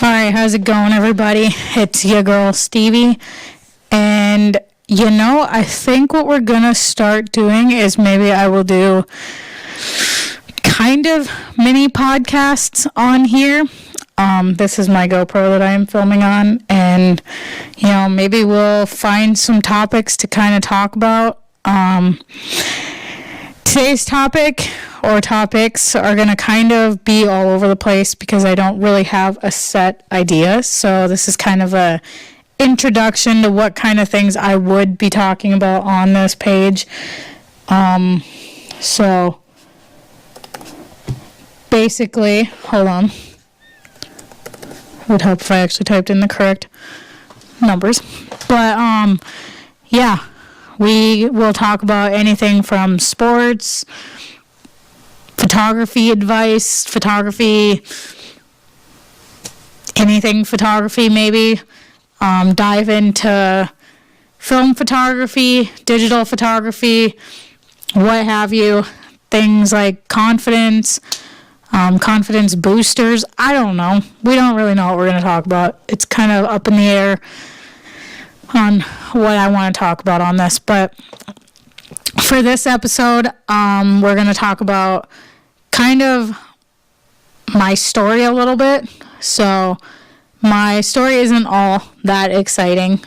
Alright, how's it going, everybody? It's your girl, Stevie. And, I think what we're gonna start doing is maybe I will do kind of mini podcasts on here. This is my GoPro that I am filming on. And, maybe we'll find some topics to kind of talk about. Today's topic or topics are going to kind of be all over the place because I don't really have a set idea. So this is kind of a introduction to what kind of things I would be talking about on this page. So basically, hold on. It would help if I actually typed in the correct numbers. But yeah, we will talk about anything from sports, photography advice, anything photography maybe. Dive into film photography, digital photography, what have you. Things like confidence boosters. I don't know. We don't really know what we're going to talk about. It's kind of up in the air on what I want to talk about on this. But for this episode, we're going to talk about kind of my story a little bit. So my story isn't all that exciting.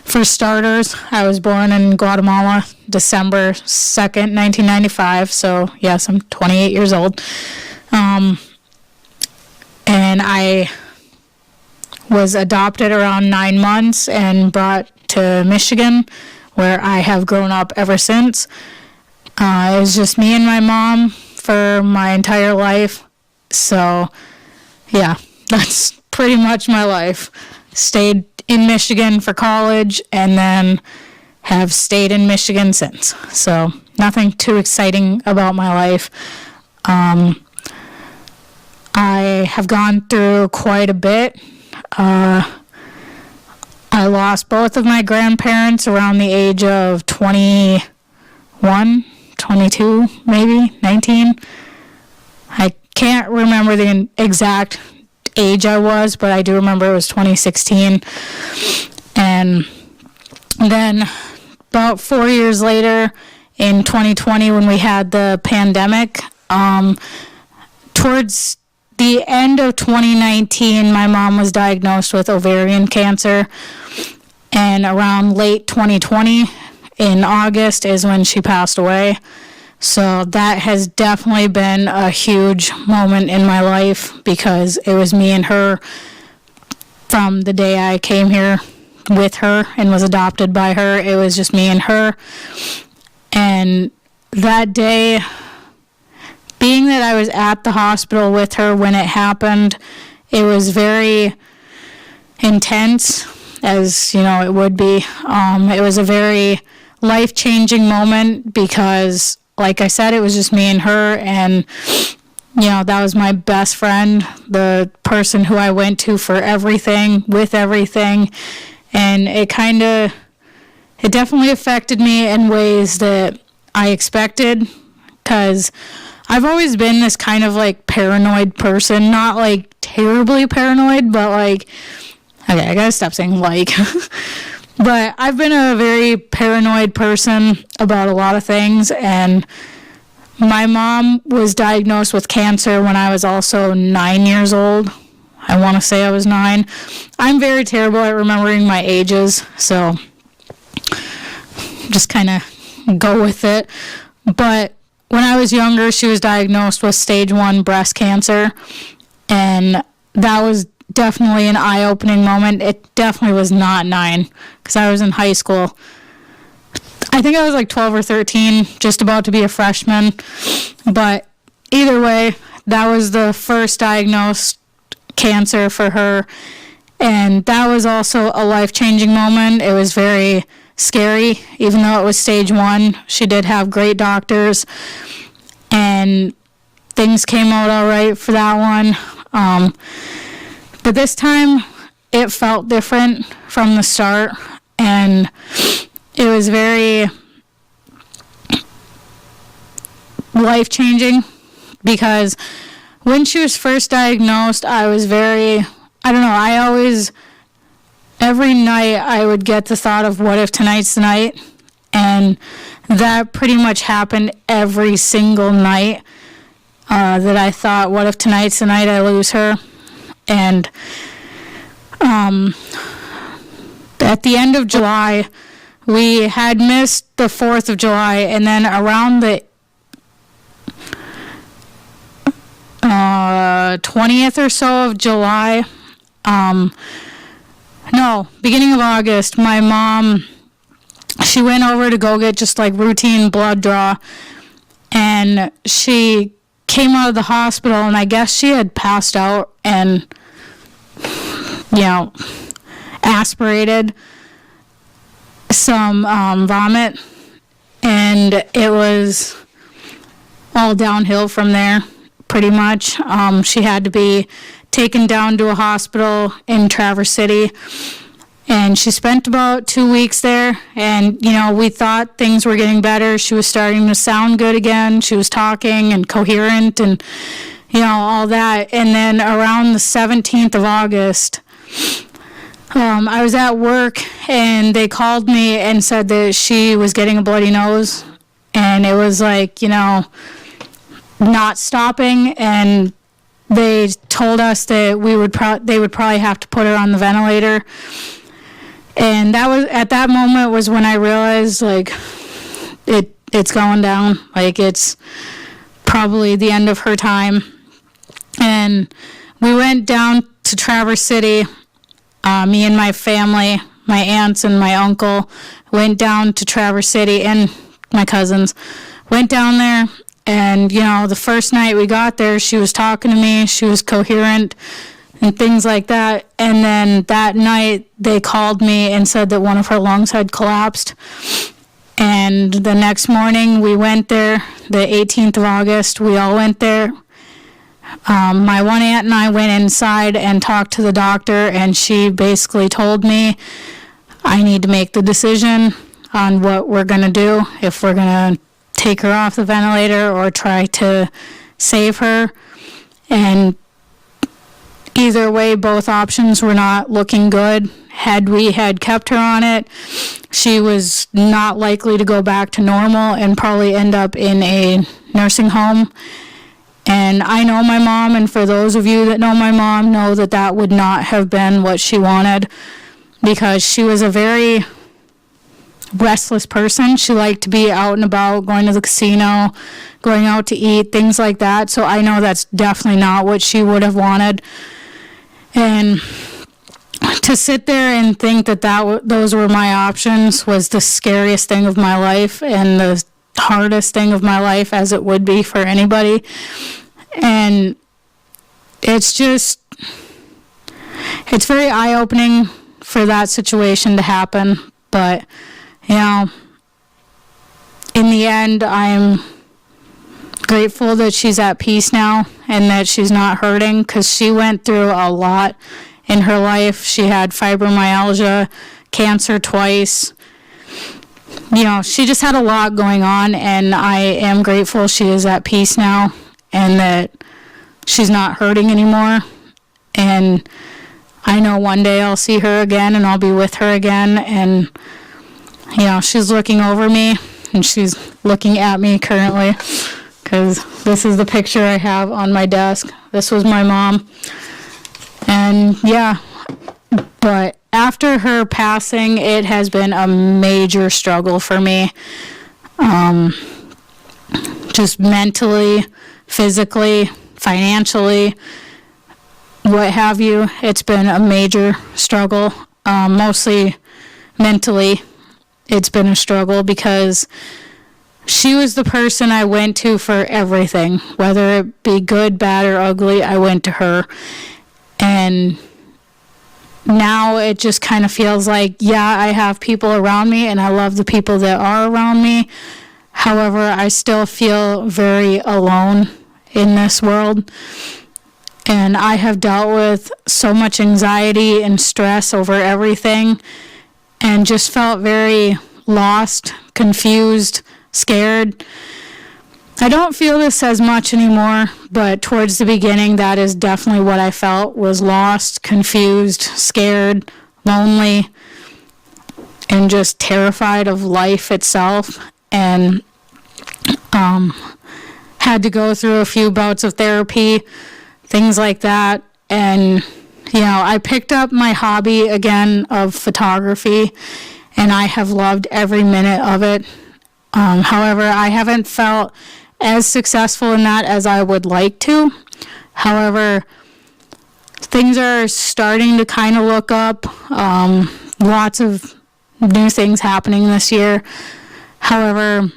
For starters, I was born in Guatemala, December 2nd, 1995. So yes, I'm 28 years old. And I was adopted around 9 months and brought to Michigan, where I have grown up ever since. It was just me and my mom for my entire life. So, yeah, that's pretty much my life. Stayed in Michigan for college and then have stayed in Michigan since. So, nothing too exciting about my life. I have gone through quite a bit. I lost both of my grandparents around the age of 21, 22, maybe 19. I can't remember the exact age I was, but I do remember it was 2016. And then about 4 years later, in 2020, when we had the pandemic, towards the end of 2019, my mom was diagnosed with ovarian cancer, and around late 2020, in August, is when she passed away. So that has definitely been a huge moment in my life because it was me and her from the day I came here with her and was adopted by her. It was just me and her. And that day, being that I was at the hospital with her when it happened, it was very intense, as it would be. It was a very life-changing moment because, like I said, it was just me and her, and that was my best friend, the person who I went to for everything, with everything. And it definitely affected me in ways that I expected, because I've always been this kind of like paranoid person, not like terribly paranoid, but like, okay, I gotta stop saying like, but I've been a very paranoid person about a lot of things. And my mom was diagnosed with cancer when I was also 9 years old. I want to say I was 9. I'm very terrible at remembering my ages, so just kind of go with it. But when I was younger, she was diagnosed with stage 1 breast cancer, and that was definitely an eye-opening moment. It definitely was not 9, because I was in high school. I think I was like 12 or 13, just about to be a freshman. But either way, that was the first diagnosed cancer for her, and that was also a life-changing moment. It was very scary, even though it was stage 1. She did have great doctors, and things came out all right for that one. But this time, it felt different from the start, and it was very life-changing because when she was first diagnosed, I was very I don't know, every night I would get the thought of what if tonight's the night, and that pretty much happened every single night, that I thought, what if tonight's the night I lose her? And at the end of July, we had missed the 4th of July, and then around the 20th or so of July, beginning of August, my mom, she went over to go get just like routine blood draw, and she came out of the hospital, and I guess she had passed out and, aspirated some vomit, and it was all downhill from there, pretty much. She had to be taken down to a hospital in Traverse City, and she spent about 2 weeks there, and, we thought things were getting better. She was starting to sound good again. She was talking and coherent and, all that. And then around the 17th of August, I was at work, and they called me and said that she was getting a bloody nose, and it was like, not stopping, and they told us that they would probably have to put her on the ventilator. And that was, at that moment was when I realized, like, it's going down. Like, it's probably the end of her time. And we went down to Traverse City. Me and my family, my aunts and my uncle, went down to Traverse City, and my cousins went down there. And, the first night we got there, she was talking to me. She was coherent and things like that. And then that night they called me and said that one of her lungs had collapsed. And the next morning we went there, the 18th of August, we all went there. My one aunt and I went inside and talked to the doctor, and she basically told me I need to make the decision on what we're going to do, if we're going to take her off the ventilator or try to save her. And either way, both options were not looking good. Had we had kept her on it, she was not likely to go back to normal and probably end up in a nursing home. And I know my mom, and for those of you that know my mom, know that that would not have been what she wanted, because she was a very restless person. She liked to be out and about, going to the casino, going out to eat, things like that. So I know that's definitely not what she would have wanted. And to sit there and think that those were my options was the scariest thing of my life, and the hardest thing of my life, as it would be for anybody. And it's very eye-opening for that situation to happen. But, in the end, I'm grateful that she's at peace now and that she's not hurting, because she went through a lot in her life. She had fibromyalgia, cancer twice. She just had a lot going on, and I am grateful she is at peace now and that she's not hurting anymore. And I know one day I'll see her again, and I'll be with her again, and, she's looking over me, and she's looking at me currently, because this is the picture I have on my desk. This was my mom. And, but after her passing, it has been a major struggle for me. Just mentally, physically, financially, what have you. It's been a major struggle. Mostly mentally, it's been a struggle, because she was the person I went to for everything. Whether it be good, bad, or ugly, I went to her. And now it just kind of feels like, I have people around me, and I love the people that are around me. However, I still feel very alone in this world. And I have dealt with so much anxiety and stress over everything, and just felt very lost, confused, scared. I don't feel this as much anymore, but towards the beginning, that is definitely what I felt, was lost, confused, scared, lonely, and just terrified of life itself. And had to go through a few bouts of therapy, things like that. And, I picked up my hobby again of photography, and I have loved every minute of it. However, I haven't felt as successful in that as I would like to. However, things are starting to kind of look up. Lots of new things happening this year. However,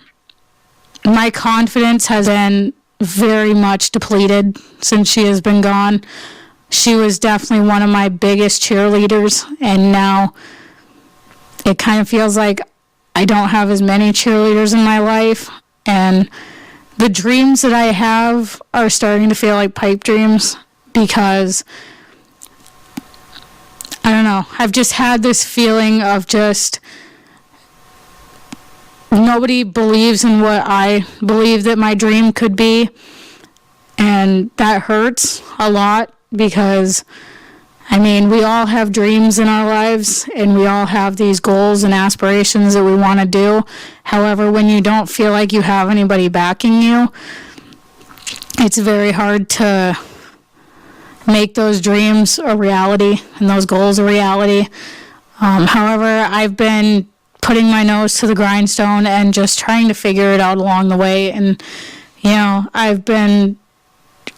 my confidence has been very much depleted since she has been gone. She was definitely one of my biggest cheerleaders, and now it kind of feels like I don't have as many cheerleaders in my life, and the dreams that I have are starting to feel like pipe dreams, because I don't know, I've just had this feeling of just nobody believes in what I believe that my dream could be, and that hurts a lot, because we all have dreams in our lives, and we all have these goals and aspirations that we want to do. However, when you don't feel like you have anybody backing you, it's very hard to make those dreams a reality and those goals a reality. However, I've been putting my nose to the grindstone and just trying to figure it out along the way. And, I've been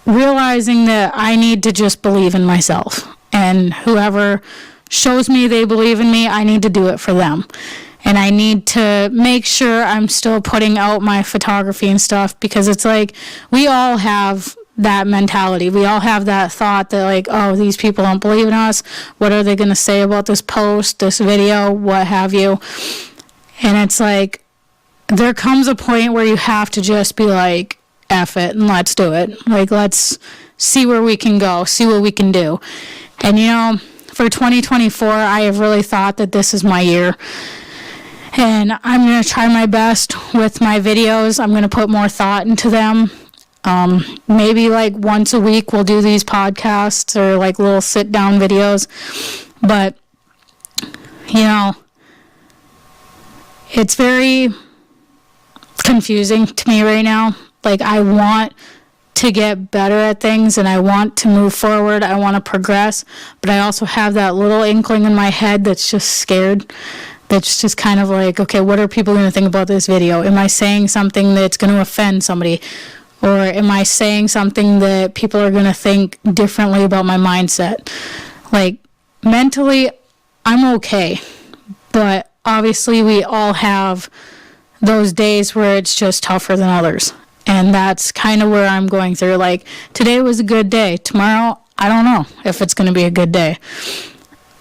realizing that I need to just believe in myself. And whoever shows me they believe in me, I need to do it for them. And I need to make sure I'm still putting out my photography and stuff, because it's like we all have that mentality. We all have that thought that, like, oh, these people don't believe in us. What are they going to say about this post, this video, what have you? And it's like there comes a point where you have to just be like, F it, and let's do it. Like, let's see where we can go, see what we can do. And, for 2024, I have really thought that this is my year. And I'm going to try my best with my videos. I'm going to put more thought into them. Maybe like once a week we'll do these podcasts or like little sit-down videos. But, it's very confusing to me right now. Like, I want to get better at things, and I want to move forward. I want to progress, but I also have that little inkling in my head that's just scared. That's just kind of like, okay, what are people going to think about this video? Am I saying something that's going to offend somebody? Or am I saying something that people are going to think differently about my mindset? Like, mentally, I'm okay, but obviously we all have those days where it's just tougher than others. And that's kind of where I'm going through. Like, today was a good day. Tomorrow, I don't know if it's going to be a good day.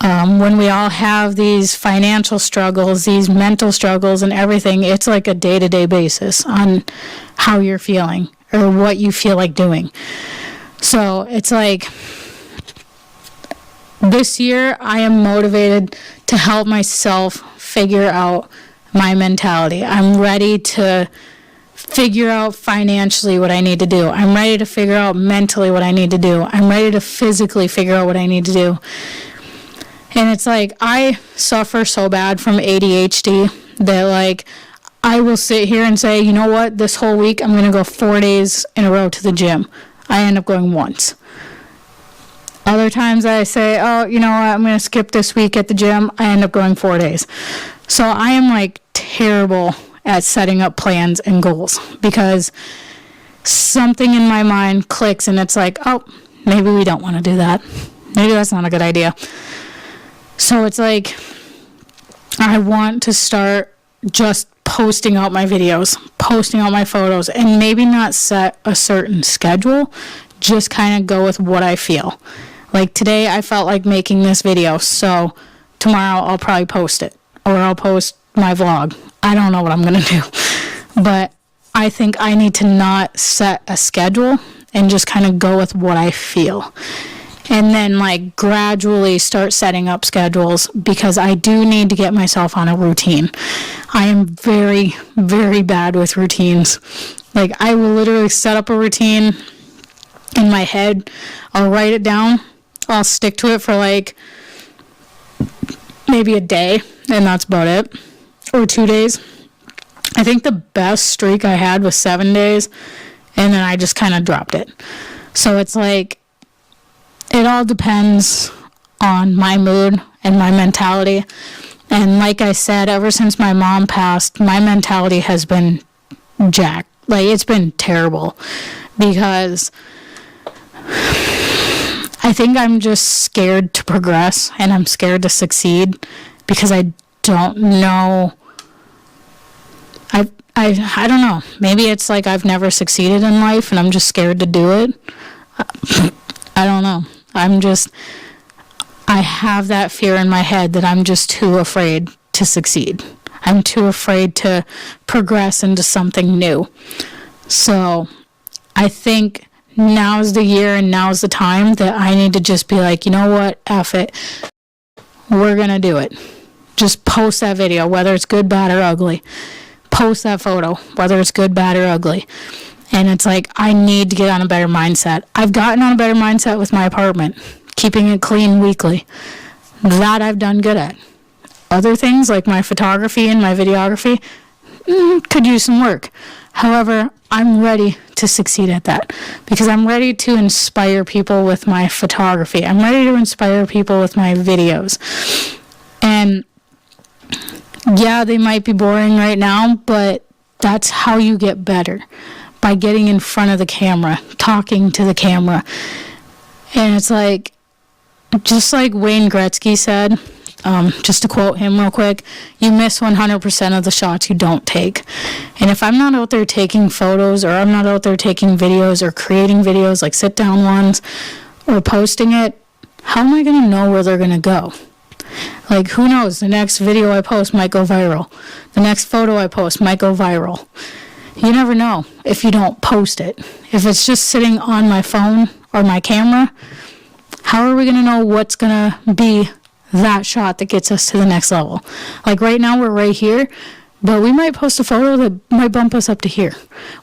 When we all have these financial struggles, these mental struggles and everything, it's like a day-to-day basis on how you're feeling or what you feel like doing. So it's like this year I am motivated to help myself figure out my mentality. I'm ready to figure out financially what I need to do. I'm ready to figure out mentally what I need to do. I'm ready to physically figure out what I need to do. And it's like, I suffer so bad from ADHD that, like, I will sit here and say, you know what, this whole week I'm going to go 4 days in a row to the gym. I end up going once. Other times I say, oh, you know what, I'm going to skip this week at the gym. I end up going 4 days. So I am, like, terrible at setting up plans and goals, because something in my mind clicks and it's like, oh, maybe we don't want to do that. Maybe that's not a good idea. So it's like, I want to start just posting out my videos, posting out my photos, and maybe not set a certain schedule, just kind of go with what I feel. Like today I felt like making this video, so tomorrow I'll probably post it, or I'll post my vlog. I don't know what I'm going to do, but I think I need to not set a schedule and just kind of go with what I feel. And then, like, gradually start setting up schedules, because I do need to get myself on a routine. I am very, very bad with routines. Like, I will literally set up a routine in my head. I'll write it down. I'll stick to it for like maybe a day, and that's about it. Or 2 days. I think the best streak I had was 7 days, and then I just kind of dropped it. So it's like, it all depends on my mood and my mentality. And like I said, ever since my mom passed, my mentality has been jacked. Like, it's been terrible, because I think I'm just scared to progress, and I'm scared to succeed, because I don't know. I don't know. Maybe it's like I've never succeeded in life, and I'm just scared to do it. I don't know. I have that fear in my head that I'm just too afraid to succeed. I'm too afraid to progress into something new. So I think now's the year and now's the time that I need to just be like, you know what, F it. We're going to do it. Just post that video, whether it's good, bad, or ugly. Post that photo, whether it's good, bad, or ugly. And it's like, I need to get on a better mindset. I've gotten on a better mindset with my apartment, keeping it clean weekly. That I've done good at. Other things like my photography and my videography could use some work. However, I'm ready to succeed at that, because I'm ready to inspire people with my photography. I'm ready to inspire people with my videos. And yeah, they might be boring right now, but that's how you get better, by getting in front of the camera, talking to the camera. And it's like, just like Wayne Gretzky said, just to quote him real quick, you miss 100% of the shots you don't take. And if I'm not out there taking photos, or I'm not out there taking videos or creating videos, like sit down ones, or posting it, how am I going to know where they're going to go? Like, who knows? The next video I post might go viral. The next photo I post might go viral. You never know if you don't post it. If it's just sitting on my phone or my camera, how are we going to know what's going to be that shot that gets us to the next level? Like, right now we're right here, but we might post a photo that might bump us up to here.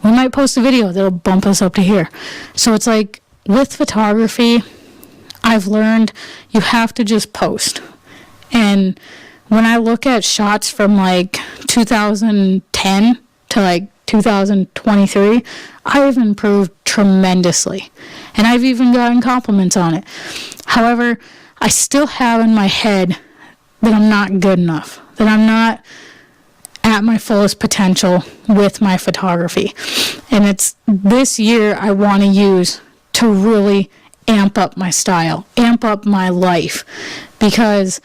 We might post a video that'll bump us up to here. So it's like, with photography, I've learned you have to just post. And when I look at shots from like 2010 to like 2023, I've improved tremendously. And I've even gotten compliments on it. However, I still have in my head that I'm not good enough, that I'm not at my fullest potential with my photography. And it's this year I want to use to really amp up my style, amp up my life. Because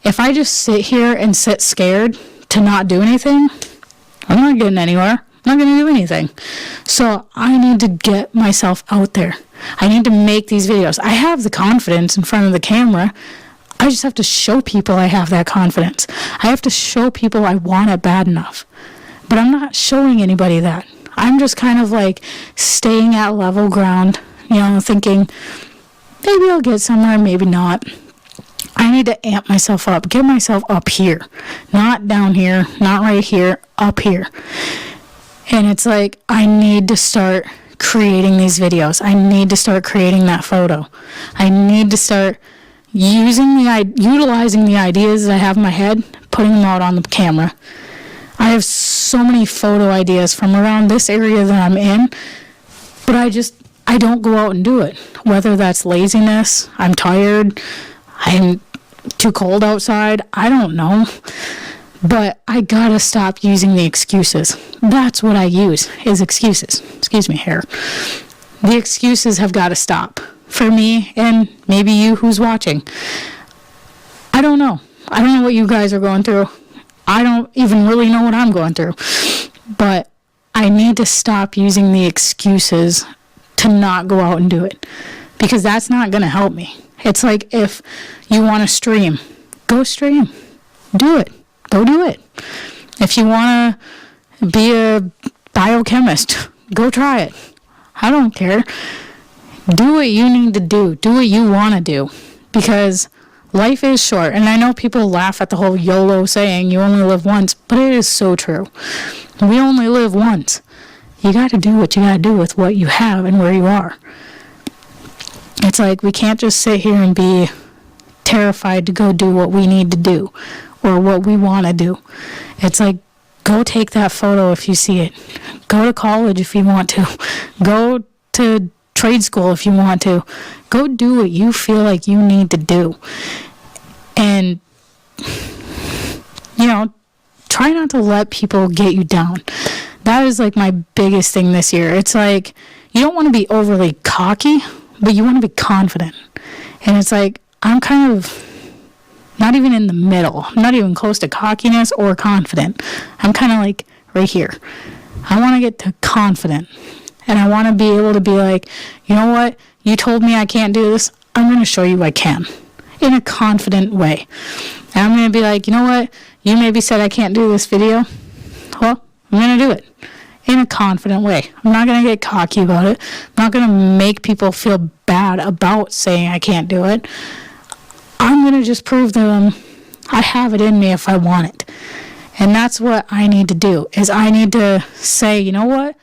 if I just sit here and sit scared to not do anything, I'm not getting anywhere. I'm not going to do anything. So I need to get myself out there. I need to make these videos. I have the confidence in front of the camera. I just have to show people I have that confidence. I have to show people I want it bad enough. But I'm not showing anybody that. I'm just kind of like staying at level ground, thinking maybe I'll get somewhere, maybe not. I need to amp myself up, get myself up here, not down here, not right here, up here. And it's like, I need to start creating these videos. I need to start creating that photo. I need to start utilizing the ideas that I have in my head, putting them out on the camera. I have so many photo ideas from around this area that I'm in, but I don't go out and do it. Whether that's laziness, I'm tired, I'm too cold outside, I don't know. But I gotta stop using the excuses. That's what I use, is excuses. Excuse me, hair. The excuses have got to stop. For me, and maybe you who's watching. I don't know. I don't know what you guys are going through. I don't even really know what I'm going through. But I need to stop using the excuses to not go out and do it. Because that's not going to help me. It's like, if you want to stream, go stream. Do it. Go do it. If you want to be a biochemist, go try it. I don't care. Do what you need to do. Do what you want to do. Because life is short. And I know people laugh at the whole YOLO saying, you only live once. But it is so true. We only live once. you got to do what you got to do with what you have and where you are. It's like we can't just sit here and be terrified to go do what we need to do or what we want to do. It's like, go take that photo if you see it. Go to college if you want to. Go to trade school if you want to. Go do what you feel like you need to do. And, try not to let people get you down. That is like my biggest thing this year. It's like, you don't want to be overly cocky, but you want to be confident. And it's like, I'm kind of not even in the middle. I'm not even close to cockiness or confident. I'm kind of like right here. I want to get to confident. And I want to be able to be like, you know what? You told me I can't do this. I'm going to show you I can. In a confident way. And I'm going to be like, you know what? You maybe said I can't do this video. Well, I'm going to do it. In a confident way. I'm not going to get cocky about it. I'm not going to make people feel bad about saying I can't do it. I'm going to just prove to them I have it in me if I want it. And that's what I need to do, is I need to say, you know what?